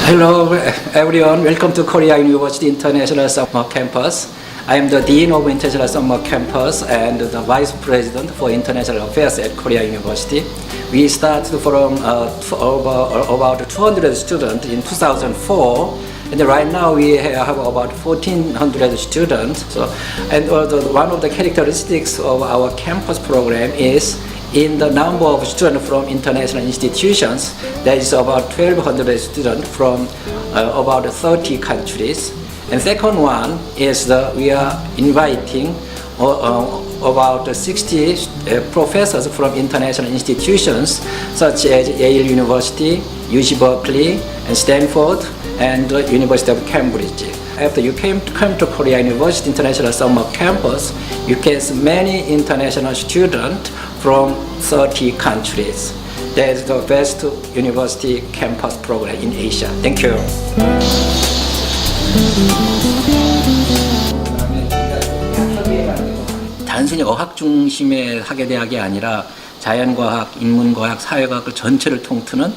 Hello everyone, welcome to Korea University International Summer Campus. I am the Dean of International Summer Campus and the Vice President for International Affairs at Korea University. We started from about 200 students in 2004, and right now we have about 1,400 students. One of the characteristics of our campus program is in the number of students from international institutions. There is about 1,200 students from about 30 countries. And second one is we are inviting about 60 professors from international institutions such as Yale University, UC Berkeley, and Stanford, and University of Cambridge. After you come to Korea University International Summer Campus, you get many international students from 30 countries. That is the best university campus program in Asia. Thank you. 단순히 어학 중심의 학예대학이 아니라 자연과학, 인문과학, 사회과학을 전체를 통틀는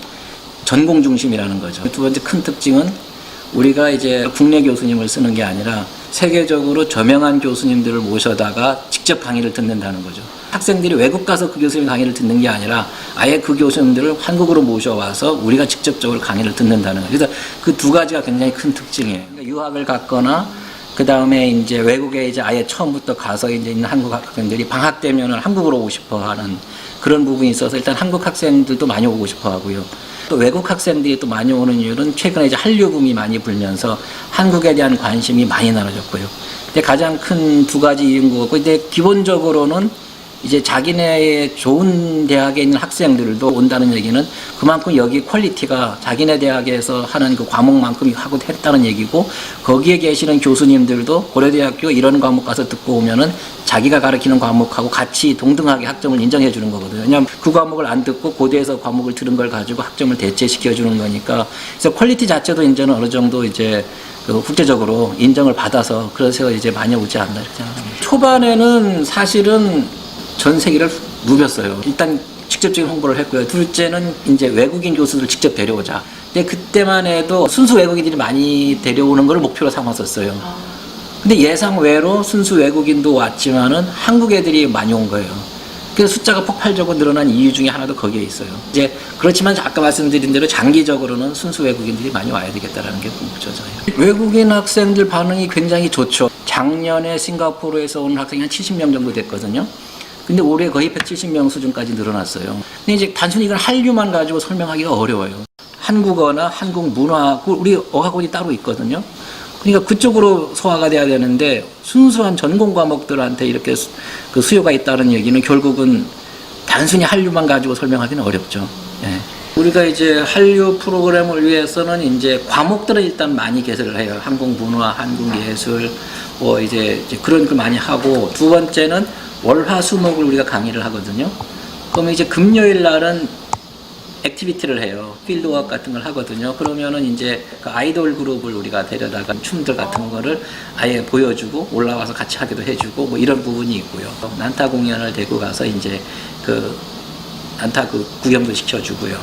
전공 중심이라는 거죠. 두 번째 큰 특징은 우리가 이제 국내 교수님을 쓰는 게 아니라 세계적으로 저명한 교수님들을 모셔다가 직접 강의를 듣는다는 거죠. 학생들이 외국 가서 그 교수님 강의를 듣는 게 아니라 아예 그 교수님들을 한국으로 모셔와서 우리가 직접적으로 강의를 듣는다는 거죠. 그래서 그 두 가지가 굉장히 큰 특징이에요. 그러니까 유학을 갔거나 그 다음에 이제 외국에 이제 아예 처음부터 가서 이제 있는 한국 학생들이 방학 되면은 한국으로 오고 싶어 하는 그런 부분이 있어서 일단 한국 학생들도 많이 오고 싶어 하고요. 또 외국 학생들이 또 많이 오는 이유는 최근에 이제 한류붐이 많이 불면서 한국에 대한 관심이 많이 나눠졌고요. 근데 가장 큰 두 가지 이유인 것 같고, 근데 기본적으로는 이제 자기네 좋은 대학에 있는 학생들도 온다는 얘기는 그만큼 여기 퀄리티가 자기네 대학에서 하는 그 과목만큼 하고 했다는 얘기고, 거기에 계시는 교수님들도 고려대학교 이런 과목 가서 듣고 오면은 자기가 가르치는 과목하고 같이 동등하게 학점을 인정해 주는 거거든요. 왜냐하면 그 과목을 안 듣고 고대에서 과목을 들은 걸 가지고 학점을 대체시켜 주는 거니까. 그래서 퀄리티 자체도 이제는 어느 정도 이제 그 국제적으로 인정을 받아서 그래서 이제 많이 오지 않나 이렇게 생각합니다. 초반에는 사실은 전 세계를 누볐어요. 일단 직접적인 홍보를 했고요. 둘째는 이제 외국인 교수들을 직접 데려오자. 근데 그때만 해도 순수 외국인들이 많이 데려오는 걸 목표로 삼았었어요. 근데 예상 외로 순수 외국인도 왔지만은 한국 애들이 많이 온 거예요. 그래서 숫자가 폭발적으로 늘어난 이유 중에 하나도 거기에 있어요. 이제 그렇지만 아까 말씀드린 대로 장기적으로는 순수 외국인들이 많이 와야 되겠다라는 게 목표잖아요. 외국인 학생들 반응이 굉장히 좋죠. 작년에 싱가포르에서 온 학생이 한 70명 정도 됐거든요. 근데 올해 거의 170명 수준까지 늘어났어요. 근데 이제 단순히 이건 한류만 가지고 설명하기가 어려워요. 한국어나 한국 문화, 우리 어학원이 따로 있거든요. 그러니까 그쪽으로 소화가 돼야 되는데 순수한 전공 과목들한테 이렇게 그 수요가 있다는 얘기는 결국은 단순히 한류만 가지고 설명하기는 어렵죠. 예. 우리가 이제 한류 프로그램을 위해서는 이제 과목들은 일단 많이 개설을 해요. 한국 문화, 한국 예술, 뭐 이제 그런 걸 많이 하고, 두 번째는 월화수목을 우리가 강의를 하거든요. 그러면 이제 금요일 날은 액티비티를 해요. 필드워크 같은 걸 하거든요. 그러면은 이제 그 아이돌 그룹을 우리가 데려다가 춤들 같은 거를 아예 보여주고 올라와서 같이 하기도 해주고 뭐 이런 부분이 있고요. 난타 공연을 데리고 가서 이제 그 난타 그 구경도 시켜주고요.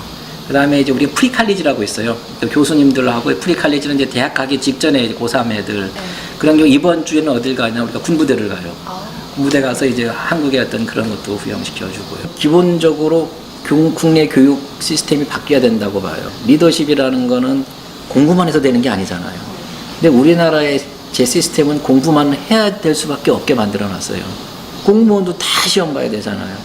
그 다음에 이제 우리 프리칼리지라고 있어요. 그 교수님들하고 프리칼리지는 이제 대학 가기 직전에 고3 애들. 그런 경우 이번 주에는 어딜 가냐? 우리가 군부대를 가요. 군부대 가서 이제 한국의 어떤 그런 것도 후영시켜주고요. 기본적으로 국내 교육 시스템이 바뀌어야 된다고 봐요. 리더십이라는 거는 공부만 해서 되는 게 아니잖아요. 근데 우리나라의 제 시스템은 공부만 해야 될 수밖에 없게 만들어놨어요. 공무원도 다 시험 봐야 되잖아요.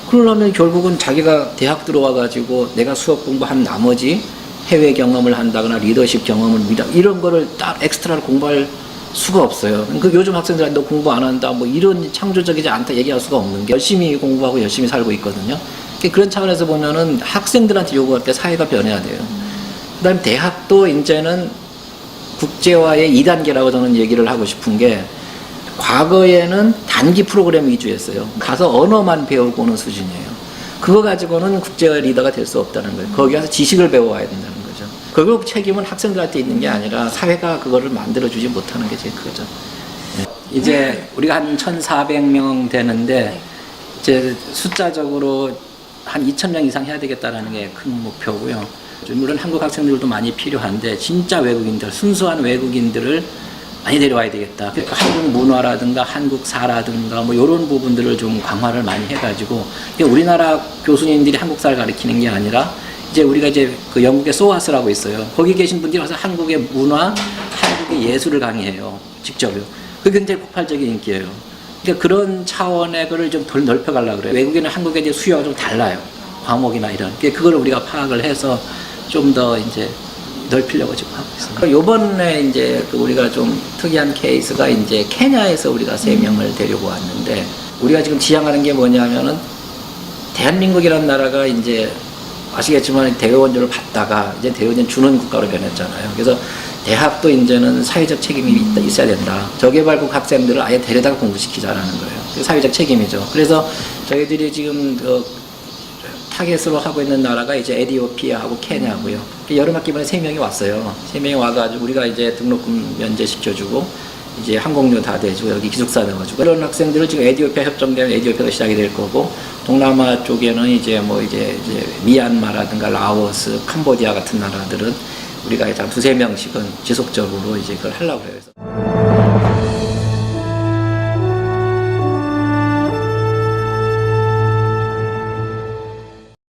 그러려면 결국은 자기가 대학 들어와가지고 내가 수업 공부한 나머지 해외 경험을 한다거나 리더십 경험을 이런 거를 딱 엑스트라로 공부할 수가 없어요. 그 요즘 학생들한테 너 공부 안 한다 뭐 이런 창조적이지 않다 얘기할 수가 없는 게 열심히 공부하고 열심히 살고 있거든요. 그런 차원에서 보면은 학생들한테 요구할 때 사회가 변해야 돼요. 그 다음에 대학도 이제는 국제화의 2단계라고 저는 얘기를 하고 싶은 게, 과거에는 단기 프로그램 위주였어요. 가서 언어만 배우고 오는 수준이에요. 그거 가지고는 국제화 리더가 될 수 없다는 거예요. 거기 가서 지식을 배워와야 된다는 거죠. 그걸 책임은 학생들한테 있는 게 아니라 사회가 그거를 만들어주지 못하는 게 제일 크죠. 이제 우리가 한 1,400명 되는데 이제 숫자적으로 한 2,000명 이상 해야 되겠다라는 게 큰 목표고요. 물론 한국 학생들도 많이 필요한데 진짜 외국인들, 순수한 외국인들을 많이 데려와야 되겠다. 그러니까 한국 문화라든가 한국사라든가 뭐 이런 부분들을 좀 강화를 많이 해가지고 우리나라 교수님들이 한국사를 가르치는 게 아니라 이제 우리가 이제 그 영국의 소아스라고 있어요. 거기 계신 분들이 와서 한국의 문화, 한국의 예술을 강의해요. 직접요. 그게 굉장히 폭발적인 인기예요. 그러니까 그런 차원의 거를 좀 덜 넓혀가려고 그래요. 외국인은 한국에 이제 수요가 좀 달라요. 과목이나 이런. 그러니까 그걸 우리가 파악을 해서 좀 더 이제 넓히려고 지금 하고 있습니다. 요번에 이제 그 우리가 좀 특이한 케이스가 이제 케냐에서 우리가 3명을 데리고 왔는데 우리가 지금 지향하는 게 뭐냐면은 대한민국이라는 나라가 이제 아시겠지만 대외원조를 받다가 이제 대외원조 주는 국가로 변했잖아요. 그래서 대학도 이제는 사회적 책임이 있어야 된다. 저개발국 학생들을 아예 데려다가 공부시키자라는 거예요. 그게 사회적 책임이죠. 그래서 저희들이 지금 그 타겟으로 하고 있는 나라가 이제 에티오피아하고 케냐고요. 여름 학기번에 3명이 왔어요. 3명이 와가지고 우리가 이제 등록금 면제시켜주고 이제 항공료 다 대주고 여기 기숙사 넣어주고 그런 학생들을 지금 에티오피아 협정되면 에티오피아가 시작이 될 거고 동남아 쪽에는 이제 뭐 이제 미얀마라든가 라오스, 캄보디아 같은 나라들은 우리가 한 2-3명씩은 지속적으로 이제 그걸 하려고 해요.